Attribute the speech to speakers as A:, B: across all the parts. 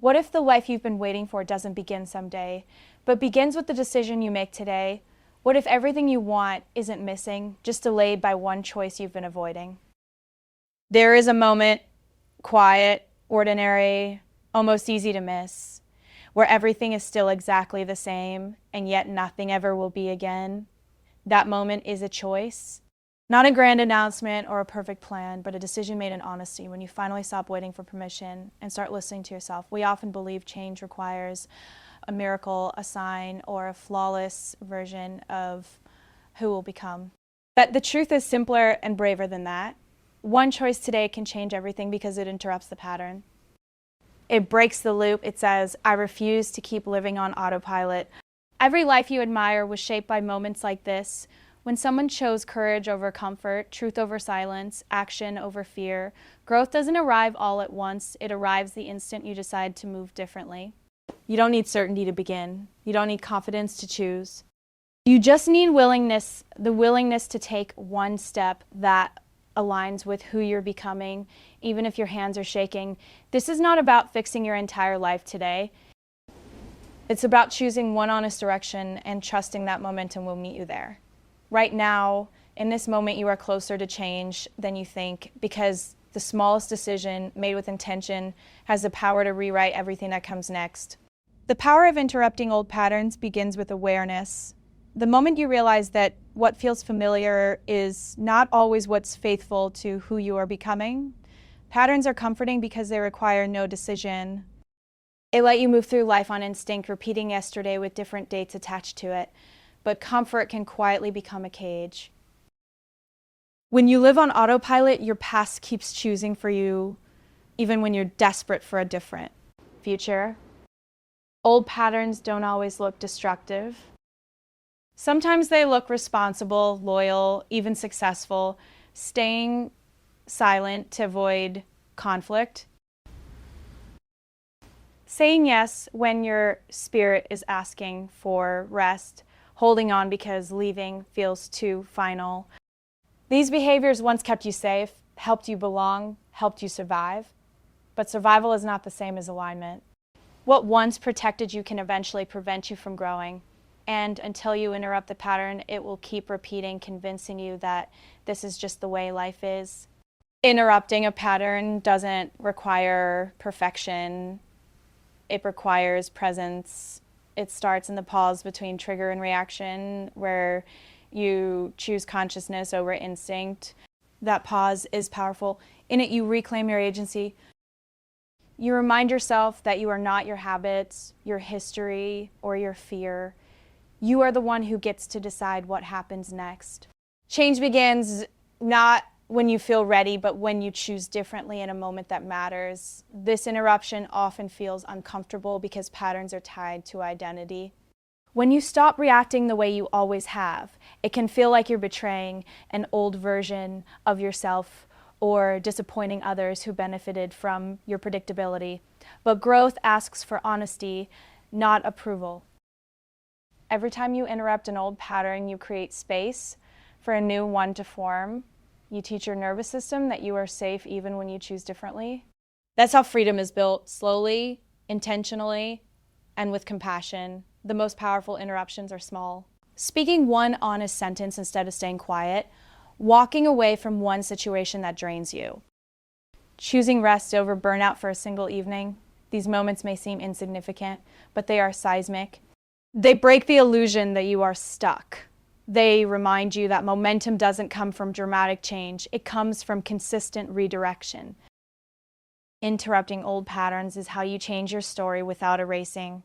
A: What if the life you've been waiting for doesn't begin someday, but begins with the decision you make today? What if everything you want isn't missing, just delayed by one choice you've been avoiding? There is a moment, quiet, ordinary, almost easy to miss, where everything is still exactly the same, and yet nothing ever will be again. That moment is a choice. Not a grand announcement or a perfect plan, but a decision made in honesty when you finally stop waiting for permission and start listening to yourself. We often believe change requires a miracle, a sign, or a flawless version of who we'll become. But the truth is simpler and braver than that. One choice today can change everything because it interrupts the pattern. It breaks the loop. It says, I refuse to keep living on autopilot. Every life you admire was shaped by moments like this, when someone chose courage over comfort, truth over silence, action over fear. Growth doesn't arrive all at once. It arrives the instant you decide to move differently. You don't need certainty to begin. You don't need confidence to choose. You just need willingness, the willingness to take one step that aligns with who you're becoming, even if your hands are shaking. This is not about fixing your entire life today. It's about choosing one honest direction and trusting that momentum will meet you there. Right now, in this moment, you are closer to change than you think, because the smallest decision made with intention has the power to rewrite everything that comes next. The power of interrupting old patterns begins with awareness. The moment you realize that what feels familiar is not always what's faithful to who you are becoming, patterns are comforting because they require no decision. They let you move through life on instinct, repeating yesterday with different dates attached to it. But comfort can quietly become a cage. When you live on autopilot, your past keeps choosing for you, even when you're desperate for a different future. Old patterns don't always look destructive. Sometimes they look responsible, loyal, even successful, staying silent to avoid conflict. Saying yes when your spirit is asking for rest. Holding on because leaving feels too final. These behaviors once kept you safe, helped you belong, helped you survive. But survival is not the same as alignment. What once protected you can eventually prevent you from growing. And until you interrupt the pattern, it will keep repeating, convincing you that this is just the way life is. Interrupting a pattern doesn't require perfection. It requires presence. It starts in the pause between trigger and reaction, where you choose consciousness over instinct. That pause is powerful. In it, you reclaim your agency. You remind yourself that you are not your habits, your history, or your fear. You are the one who gets to decide what happens next. Change begins not when you feel ready, but when you choose differently in a moment that matters. This interruption often feels uncomfortable because patterns are tied to identity. When you stop reacting the way you always have, it can feel like you're betraying an old version of yourself or disappointing others who benefited from your predictability. But growth asks for honesty, not approval. Every time you interrupt an old pattern, you create space for a new one to form. You teach your nervous system that you are safe even when you choose differently. That's how freedom is built, slowly, intentionally, and with compassion. The most powerful interruptions are small. Speaking one honest sentence instead of staying quiet, walking away from one situation that drains you. Choosing rest over burnout for a single evening. These moments may seem insignificant, but they are seismic. They break the illusion that you are stuck. They remind you that momentum doesn't come from dramatic change. It comes from consistent redirection. Interrupting old patterns is how you change your story without erasing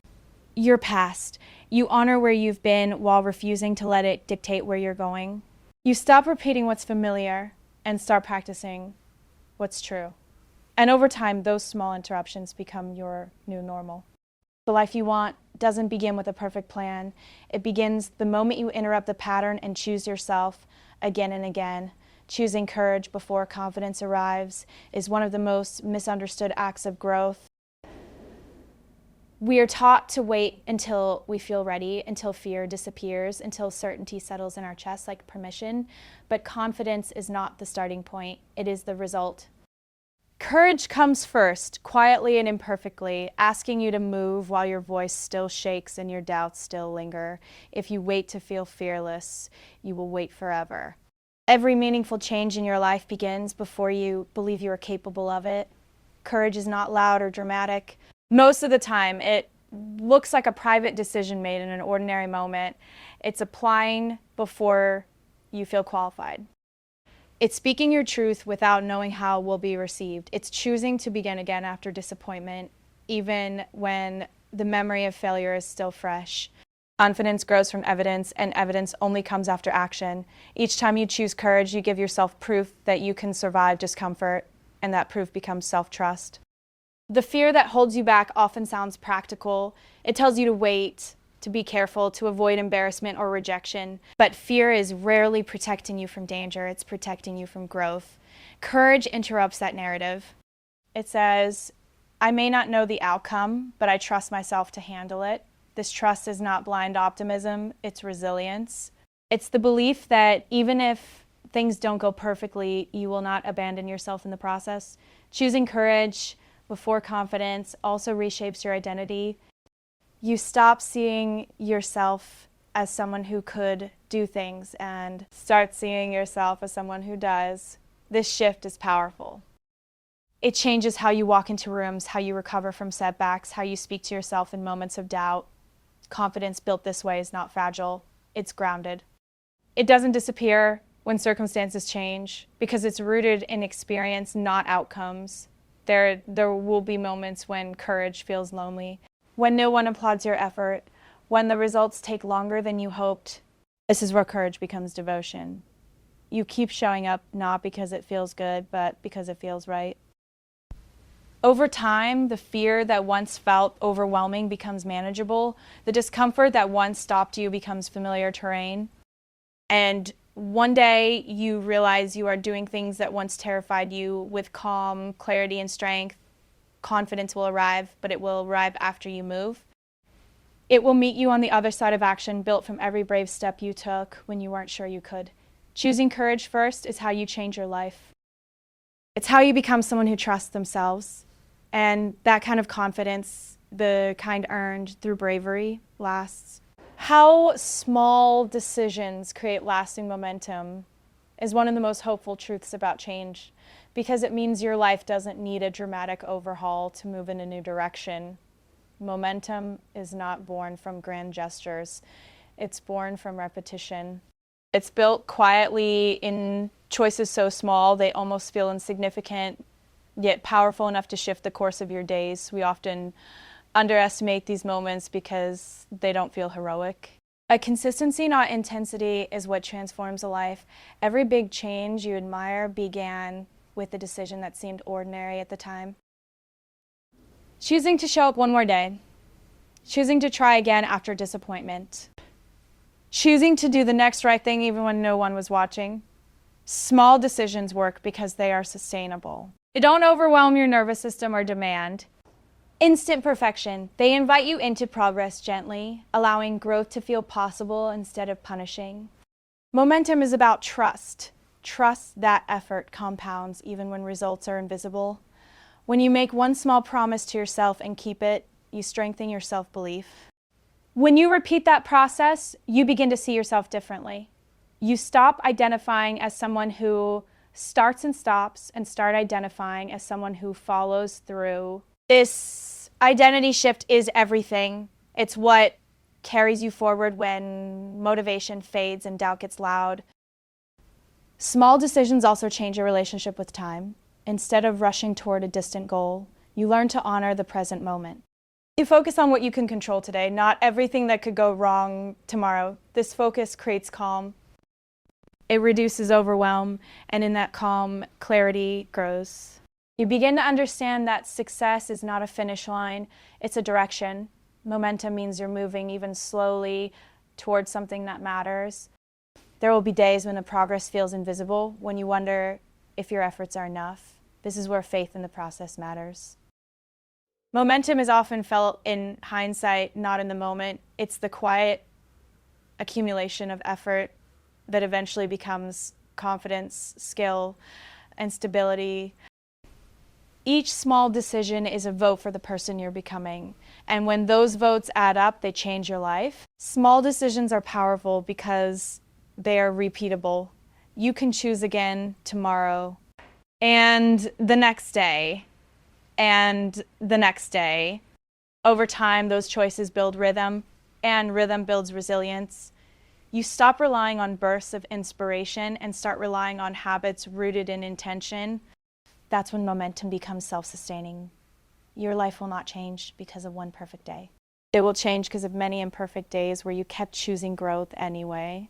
A: your past. You honor where you've been while refusing to let it dictate where you're going. You stop repeating what's familiar and start practicing what's true. And over time, those small interruptions become your new normal. The life you want doesn't begin with a perfect plan. It begins the moment you interrupt the pattern and choose yourself again and again. Choosing courage before confidence arrives is one of the most misunderstood acts of growth. We are taught to wait until we feel ready, until fear disappears, until certainty settles in our chest like permission. But confidence is not the starting point. It is the result. Courage comes first, quietly and imperfectly, asking you to move while your voice still shakes and your doubts still linger. If you wait to feel fearless, you will wait forever. Every meaningful change in your life begins before you believe you are capable of it. Courage is not loud or dramatic. Most of the time, it looks like a private decision made in an ordinary moment. It's applying before you feel qualified. It's speaking your truth without knowing how it will be received. It's choosing to begin again after disappointment, even when the memory of failure is still fresh. Confidence grows from evidence, and evidence only comes after action. Each time you choose courage, you give yourself proof that you can survive discomfort, and that proof becomes self-trust. The fear that holds you back often sounds practical. It tells you to wait, to be careful, to avoid embarrassment or rejection. But fear is rarely protecting you from danger. It's protecting you from growth. Courage interrupts that narrative. It says, I may not know the outcome, but I trust myself to handle it. This trust is not blind optimism, it's resilience. It's the belief that even if things don't go perfectly, you will not abandon yourself in the process. Choosing courage before confidence also reshapes your identity. You stop seeing yourself as someone who could do things and start seeing yourself as someone who does. This shift is powerful. It changes how you walk into rooms, how you recover from setbacks, how you speak to yourself in moments of doubt. Confidence built this way is not fragile, it's grounded. It doesn't disappear when circumstances change because it's rooted in experience, not outcomes. There will be moments when courage feels lonely, when no one applauds your effort, when the results take longer than you hoped. This is where courage becomes devotion. You keep showing up not because it feels good, but because it feels right. Over time, the fear that once felt overwhelming becomes manageable. The discomfort that once stopped you becomes familiar terrain. And one day you realize you are doing things that once terrified you with calm, clarity, and strength. Confidence will arrive, but it will arrive after you move. It will meet you on the other side of action, built from every brave step you took when you weren't sure you could. Choosing courage first is how you change your life. It's how you become someone who trusts themselves. And that kind of confidence, the kind earned through bravery, lasts. How small decisions create lasting momentum is one of the most hopeful truths about change, because it means your life doesn't need a dramatic overhaul to move in a new direction. Momentum is not born from grand gestures. It's born from repetition. It's built quietly in choices so small they almost feel insignificant, yet powerful enough to shift the course of your days. We often underestimate these moments because they don't feel heroic. A consistency, not intensity, is what transforms a life. Every big change you admire began with a decision that seemed ordinary at the time. Choosing to show up one more day. Choosing to try again after disappointment. Choosing to do the next right thing even when no one was watching. Small decisions work because they are sustainable. They don't overwhelm your nervous system or demand instant perfection. They invite you into progress gently, allowing growth to feel possible instead of punishing. Momentum is about trust. Trust that effort compounds even when results are invisible. When you make one small promise to yourself and keep it, you strengthen your self-belief. When you repeat that process, you begin to see yourself differently. You stop identifying as someone who starts and stops and start identifying as someone who follows through. This identity shift is everything. It's what carries you forward when motivation fades and doubt gets loud. Small decisions also change your relationship with time. Instead of rushing toward a distant goal, you learn to honor the present moment. You focus on what you can control today, not everything that could go wrong tomorrow. This focus creates calm. It reduces overwhelm, and in that calm, clarity grows. You begin to understand that success is not a finish line, it's a direction. Momentum means you're moving even slowly towards something that matters. There will be days when the progress feels invisible, when you wonder if your efforts are enough. This is where faith in the process matters. Momentum is often felt in hindsight, not in the moment. It's the quiet accumulation of effort that eventually becomes confidence, skill, and stability. Each small decision is a vote for the person you're becoming. And when those votes add up, they change your life. Small decisions are powerful because they are repeatable. You can choose again tomorrow, and the next day, and the next day. Over time, those choices build rhythm, and rhythm builds resilience. You stop relying on bursts of inspiration and start relying on habits rooted in intention. That's when momentum becomes self-sustaining. Your life will not change because of one perfect day. It will change because of many imperfect days where you kept choosing growth anyway.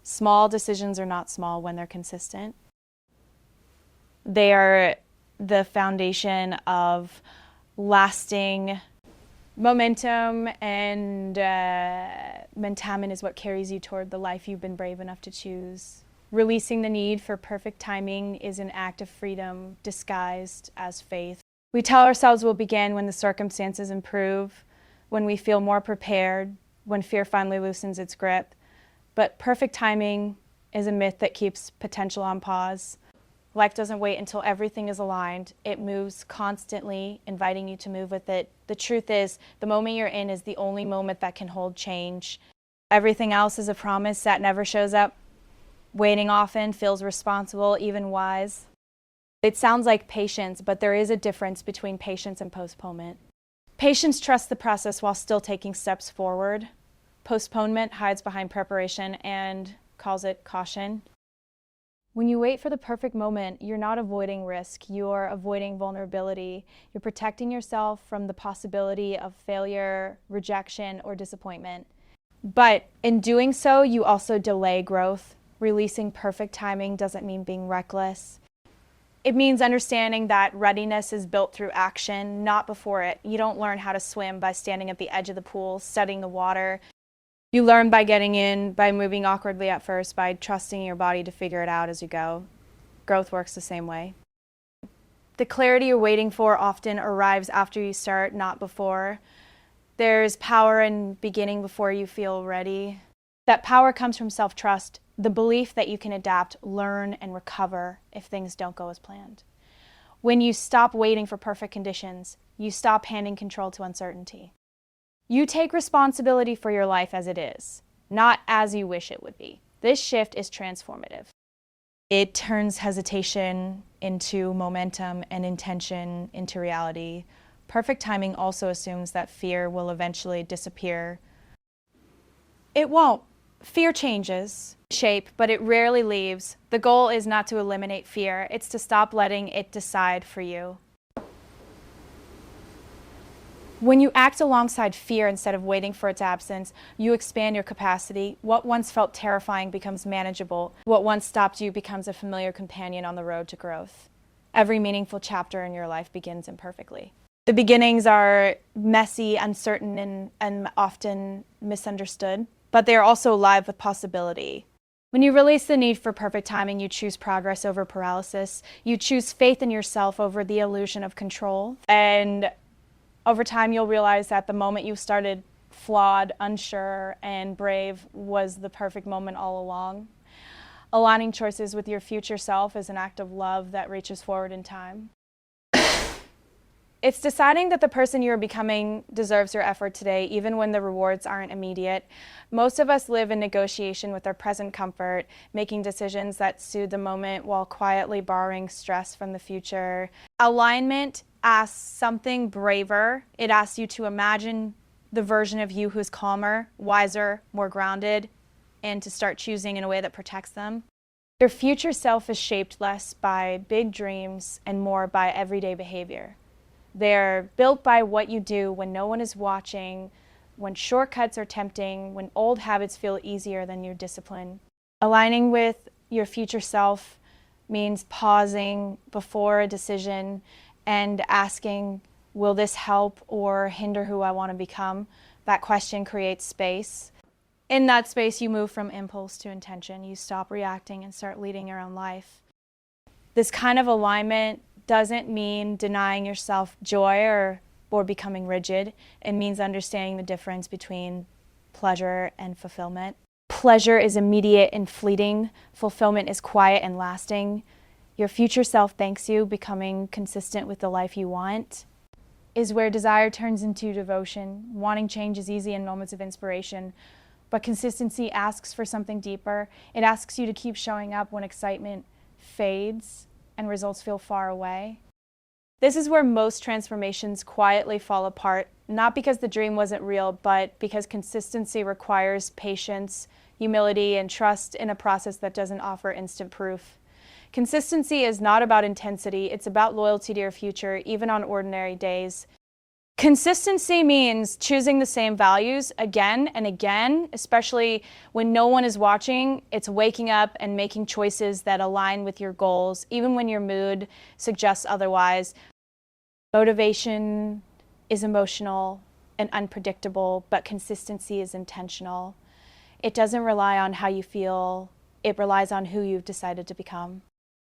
A: Small decisions are not small when they're consistent. They are the foundation of lasting momentum, and momentum is what carries you toward the life you've been brave enough to choose. Releasing the need for perfect timing is an act of freedom disguised as faith. We tell ourselves we'll begin when the circumstances improve, when we feel more prepared, when fear finally loosens its grip. But perfect timing is a myth that keeps potential on pause. Life doesn't wait until everything is aligned. It moves constantly, inviting you to move with it. The truth is, the moment you're in is the only moment that can hold change. Everything else is a promise that never shows up. Waiting often feels responsible, even wise. It sounds like patience, but there is a difference between patience and postponement. Patience trusts the process while still taking steps forward. Postponement hides behind preparation and calls it caution. When you wait for the perfect moment, you're not avoiding risk, you're avoiding vulnerability. You're protecting yourself from the possibility of failure, rejection, or disappointment. But in doing so, you also delay growth. Releasing perfect timing doesn't mean being reckless. It means understanding that readiness is built through action, not before it. You don't learn how to swim by standing at the edge of the pool, studying the water. You learn by getting in, by moving awkwardly at first, by trusting your body to figure it out as you go. Growth works the same way. The clarity you're waiting for often arrives after you start, not before. There's power in beginning before you feel ready. That power comes from self-trust, the belief that you can adapt, learn, and recover if things don't go as planned. When you stop waiting for perfect conditions, you stop handing control to uncertainty. You take responsibility for your life as it is, not as you wish it would be. This shift is transformative. It turns hesitation into momentum and intention into reality. Perfect timing also assumes that fear will eventually disappear. It won't. Fear changes shape, but it rarely leaves. The goal is not to eliminate fear, it's to stop letting it decide for you. When you act alongside fear instead of waiting for its absence, you expand your capacity. What once felt terrifying becomes manageable. What once stopped you becomes a familiar companion on the road to growth. Every meaningful chapter in your life begins imperfectly. The beginnings are messy, uncertain, and often misunderstood, but they are also alive with possibility. When you release the need for perfect timing, you choose progress over paralysis. You choose faith in yourself over the illusion of control. And over time, you'll realize that the moment you started flawed, unsure, and brave was the perfect moment all along. Aligning choices with your future self is an act of love that reaches forward in time. It's deciding that the person you are becoming deserves your effort today, even when the rewards aren't immediate. Most of us live in negotiation with our present comfort, making decisions that soothe the moment while quietly borrowing stress from the future. Alignment asks something braver. It asks you to imagine the version of you who's calmer, wiser, more grounded, and to start choosing in a way that protects them. Your future self is shaped less by big dreams and more by everyday behavior. They're built by what you do when no one is watching, when shortcuts are tempting, when old habits feel easier than your discipline. Aligning with your future self means pausing before a decision and asking, will this help or hinder who I want to become? That question creates space. In that space, you move from impulse to intention. You stop reacting and start leading your own life. This kind of alignment doesn't mean denying yourself joy or becoming rigid. It means understanding the difference between pleasure and fulfillment. Pleasure is immediate and fleeting. Fulfillment is quiet and lasting. Your future self thanks you. Becoming consistent with the life you want is where desire turns into devotion. Wanting change is easy in moments of inspiration, but consistency asks for something deeper. It asks you to keep showing up when excitement fades and results feel far away. This is where most transformations quietly fall apart, not because the dream wasn't real, but because consistency requires patience, humility, and trust in a process that doesn't offer instant proof. Consistency is not about intensity, it's about loyalty to your future, even on ordinary days. Consistency means choosing the same values again and again, especially when no one is watching. It's waking up and making choices that align with your goals, even when your mood suggests otherwise. Motivation is emotional and unpredictable, but consistency is intentional. It doesn't rely on how you feel, it relies on who you've decided to become.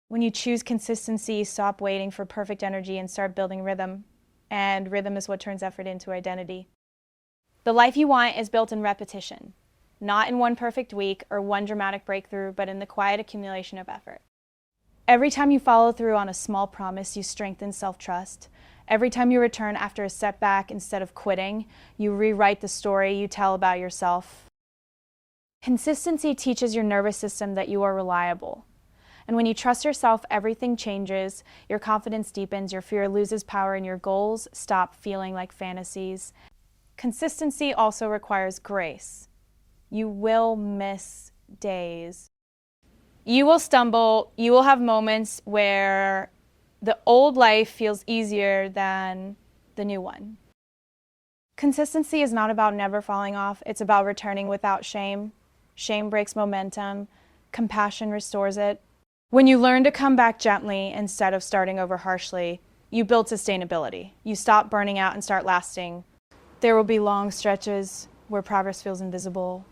A: When you choose consistency, stop waiting for perfect energy and start building rhythm. And rhythm is what turns effort into identity. The life you want is built in repetition, not in one perfect week or one dramatic breakthrough, but in the quiet accumulation of effort. Every time you follow through on a small promise, you strengthen self-trust. Every time you return after a setback instead of quitting, you rewrite the story you tell about yourself. Consistency teaches your nervous system that you are reliable. And when you trust yourself, everything changes, your confidence deepens, your fear loses power, and your goals stop feeling like fantasies. Consistency also requires grace. You will miss days. You will stumble, you will have moments where the old life feels easier than the new one. Consistency is not about never falling off, it's about returning without shame. Shame breaks momentum, compassion restores it. When you learn to come back gently instead of starting over harshly, you build sustainability. You stop burning out and start lasting. There will be long stretches where progress feels invisible.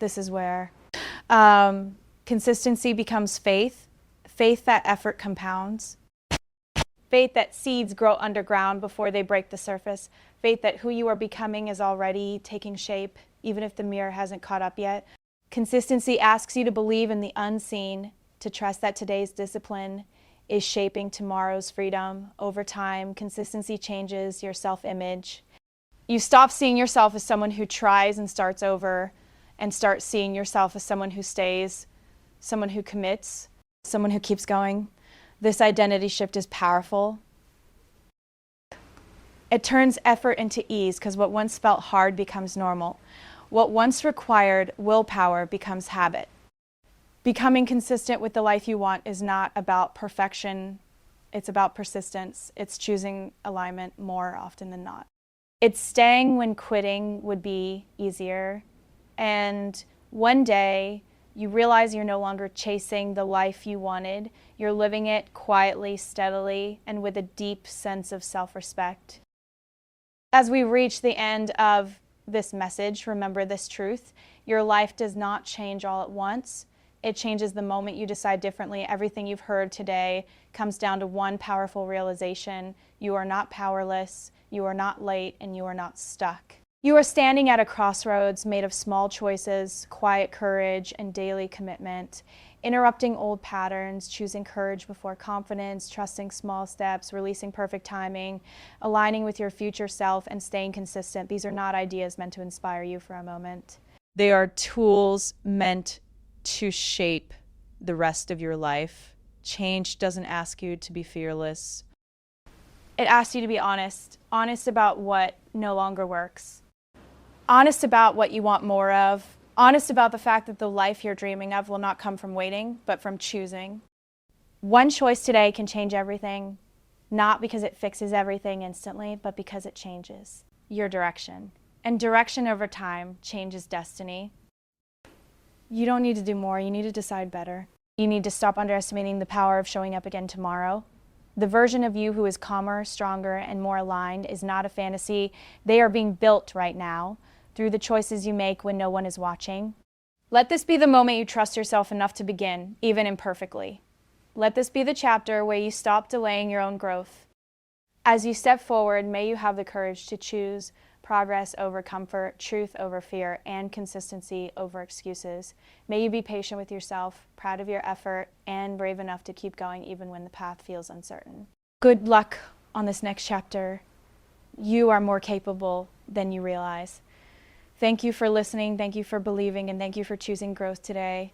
A: This is where consistency becomes faith, faith that effort compounds, faith that seeds grow underground before they break the surface, faith that who you are becoming is already taking shape, even if the mirror hasn't caught up yet. Consistency asks you to believe in the unseen, to trust that today's discipline is shaping tomorrow's freedom. Over time, consistency changes your self-image. You stop seeing yourself as someone who tries and starts over, and start seeing yourself as someone who stays, someone who commits, someone who keeps going. This identity shift is powerful. It turns effort into ease, because what once felt hard becomes normal. What once required willpower becomes habit. Becoming consistent with the life you want is not about perfection, it's about persistence. It's choosing alignment more often than not. It's staying when quitting would be easier. And one day, you realize you're no longer chasing the life you wanted. You're living it quietly, steadily, and with a deep sense of self-respect. As we reach the end of this message, remember this truth. Your life does not change all at once. It changes the moment you decide differently. Everything you've heard today comes down to one powerful realization. You are not powerless, you are not late, and you are not stuck. You are standing at a crossroads made of small choices, quiet courage, and daily commitment. Interrupting old patterns, choosing courage before confidence, trusting small steps, releasing perfect timing, aligning with your future self, and staying consistent. These are not ideas meant to inspire you for a moment. They are tools meant to shape the rest of your life. Change doesn't ask you to be fearless. It asks you to be honest. Honest about what no longer works. Honest about what you want more of. Honest about the fact that the life you're dreaming of will not come from waiting, but from choosing. One choice today can change everything, not because it fixes everything instantly, but because it changes your direction. And direction over time changes destiny. You don't need to do more, you need to decide better. You need to stop underestimating the power of showing up again tomorrow. The version of you who is calmer, stronger, and more aligned is not a fantasy. They are being built right now through the choices you make when no one is watching. Let this be the moment you trust yourself enough to begin, even imperfectly. Let this be the chapter where you stop delaying your own growth. As you step forward, may you have the courage to choose progress over comfort, truth over fear, and consistency over excuses. May you be patient with yourself, proud of your effort, and brave enough to keep going even when the path feels uncertain. Good luck on this next chapter. You are more capable than you realize. Thank you for listening, thank you for believing, and thank you for choosing growth today.